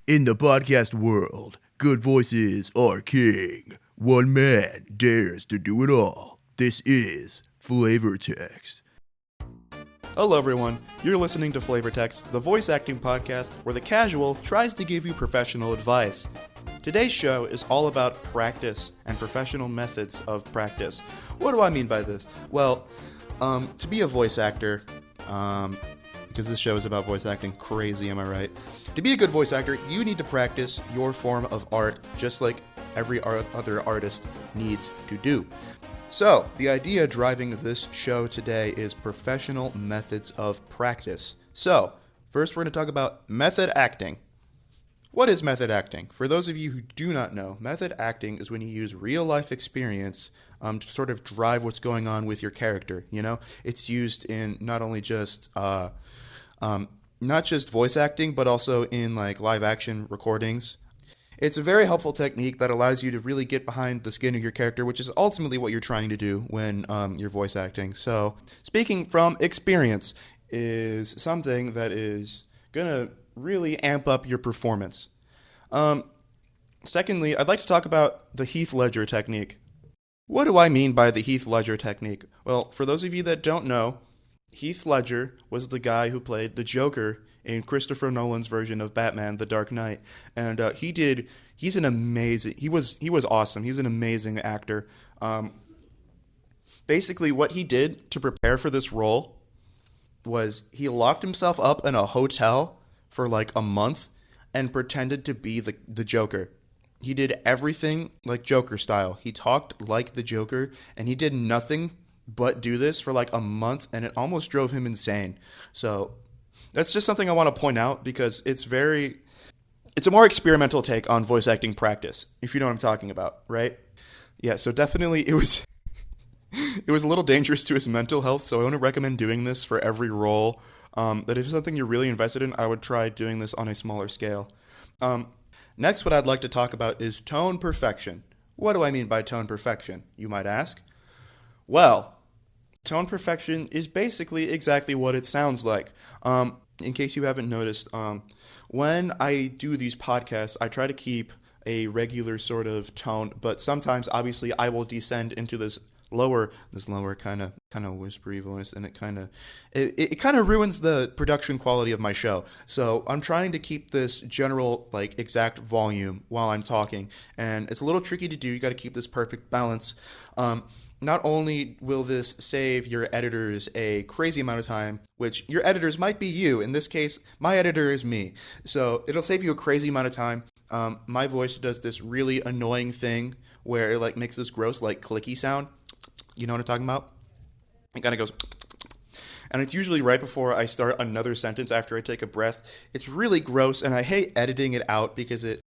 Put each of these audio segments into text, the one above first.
In the podcast world, good voices are king. One man dares to do it all. This is Flavor Text. Hello everyone, you're listening to Flavor Text, the voice acting podcast where the casual tries to give you professional advice. Today's show is all about practice and professional methods of practice. What do I mean by this? Well, to be a voice actor, because this show is about voice acting, crazy, am I right? To be a good voice actor, you need to practice your form of art just like every other artist needs to do. So, the idea driving this show today is professional methods of practice. So, first we're going to talk about method acting. What is method acting? For those of you who do not know, method acting is when you use real-life experience to sort of drive what's going on with your character, you know? It's used in not only just not just voice acting, but also in like live-action recordings. It's a very helpful technique that allows you to really get behind the skin of your character, which is ultimately what you're trying to do when you're voice acting. So, speaking from experience is something that is going to really amp up your performance. Secondly, I'd like to talk about the Heath Ledger technique. What do I mean by the Heath Ledger technique? Well, for those of you that don't know, Heath Ledger was the guy who played the Joker in Christopher Nolan's version of Batman: The Dark Knight, and he was awesome. He's an amazing actor. Basically, what he did to prepare for this role was he locked himself up in a hotel for like a month and pretended to be the Joker. He did everything like Joker style. He talked like the Joker, and he did nothing but do this for like a month, and it almost drove him insane. So that's just something I want to point out because it's a more experimental take on voice acting practice, if you know what I'm talking about, right? Yeah, so definitely it was a little dangerous to his mental health, so I wouldn't recommend doing this for every role. That if it's something you're really invested in, I would try doing this on a smaller scale. Next, what I'd like to talk about is tone perfection. What do I mean by tone perfection, you might ask? Well, tone perfection is basically exactly what it sounds like. In case you haven't noticed, when I do these podcasts, I try to keep a regular sort of tone, but sometimes, obviously, I will descend into this lower kind of whispery voice, and it kind of ruins the production quality of my show. So I'm trying to keep this general like exact volume while I'm talking, and it's a little tricky to do. You got to keep this perfect balance. Not only will this save your editors a crazy amount of time, which your editors might be you. In this case, my editor is me. So it'll save you a crazy amount of time. My voice does this really annoying thing where it like makes this gross like clicky sound. You know what I'm talking about? It kind of goes, and it's usually right before I start another sentence after I take a breath. It's really gross, and I hate editing it out because it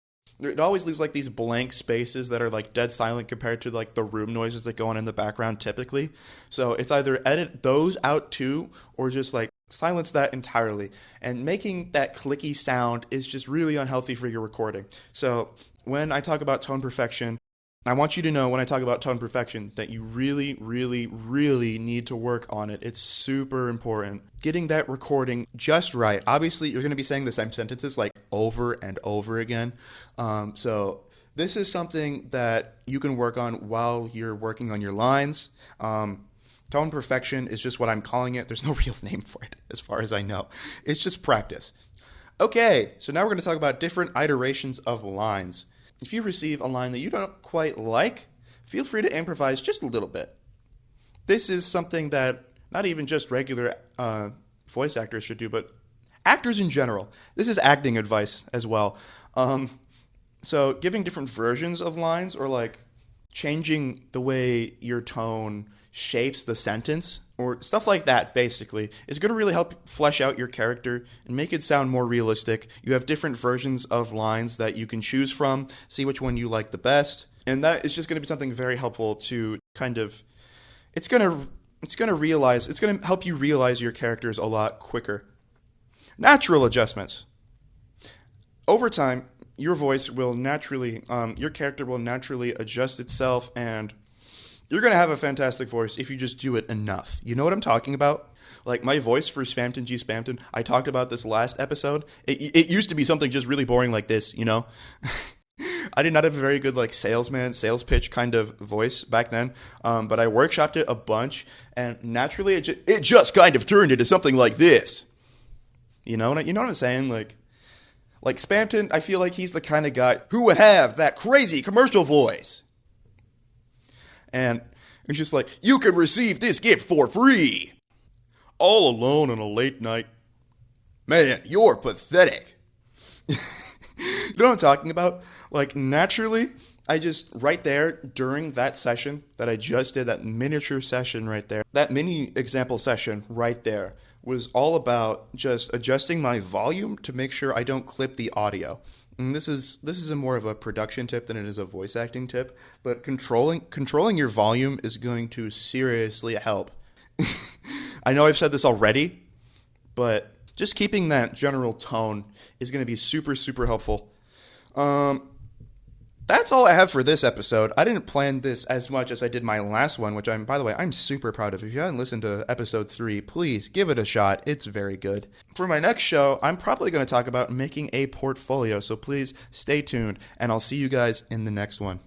always leaves like these blank spaces that are like dead silent compared to like the room noises that go on in the background typically. So it's either edit those out too or just like silence that entirely. And making that clicky sound is just really unhealthy for your recording. So when I talk about tone perfection, I want you to know when I talk about tone perfection that you really, really, really need to work on it. It's super important. Getting that recording just right. Obviously, you're going to be saying the same sentences like over and over again. So this is something that you can work on while you're working on your lines. Tone perfection is just what I'm calling it. There's no real name for it as far as I know. It's just practice. Okay, so now we're going to talk about different iterations of lines. If you receive a line that you don't quite like, feel free to improvise just a little bit. This is something that not even just regular voice actors should do, but actors in general. This is acting advice as well. So giving different versions of lines or like changing the way your tone shapes the sentence or stuff like that, basically, is going to really help flesh out your character and make it sound more realistic. You have different versions of lines that you can choose from, see which one you like the best, and that is just going to be something very helpful to kind of, it's going to help you realize your characters a lot quicker. Natural adjustments. Over time, your voice will naturally, your character will naturally adjust itself, and you're going to have a fantastic voice if you just do it enough. You know what I'm talking about? Like, my voice for Spamton G. Spamton, I talked about this last episode. It used to be something just really boring like this, you know? I did not have a very good, like, sales pitch kind of voice back then, but I workshopped it a bunch, and naturally it just kind of turned into something like this. You know what I'm saying? Like Spamton, I feel like he's the kind of guy who would have that crazy commercial voice. And it's just like, you could receive this gift for free. All alone on a late night. Man, you're pathetic. You know what I'm talking about? Like, naturally, I just, right there, during that session that I just did, that miniature session right there, that mini example session right there, was all about just adjusting my volume to make sure I don't clip the audio. And this is a more of a production tip than it is a voice acting tip, but controlling your volume is going to seriously help. I know I've said this already, but just keeping that general tone is going to be super, super helpful. That's all I have for this episode. I didn't plan this as much as I did my last one, which by the way, I'm super proud of. If you haven't listened to episode 3, please give it a shot. It's very good. For my next show, I'm probably going to talk about making a portfolio, so please stay tuned, and I'll see you guys in the next one.